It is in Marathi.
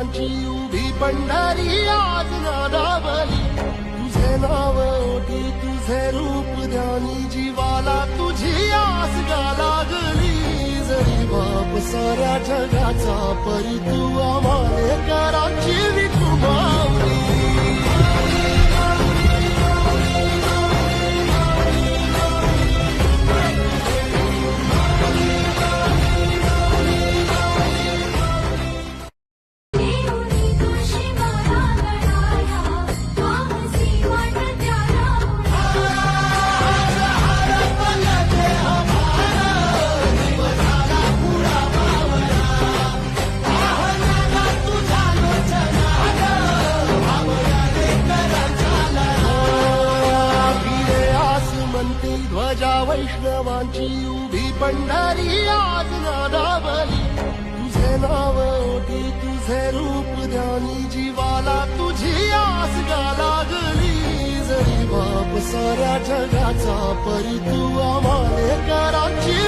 वैष्णवांची उभी पंढरी आज नादावली तुझे नाव ओटी तुझे रूप ध्यानी जीवाला तुझी आस गा लागली जरी बाप साऱ्या जगाचा परी तू आम्हाले कराची विठुमावली ध्वजा वैष्णवांची उभी पंढरी आज नादावली तुझे नाव ओटी तुझे रूप ध्यानी जीवाला तुझी आस गा लागली जरी बाप साऱ्या जगाचा परी तू आम्हाले कराची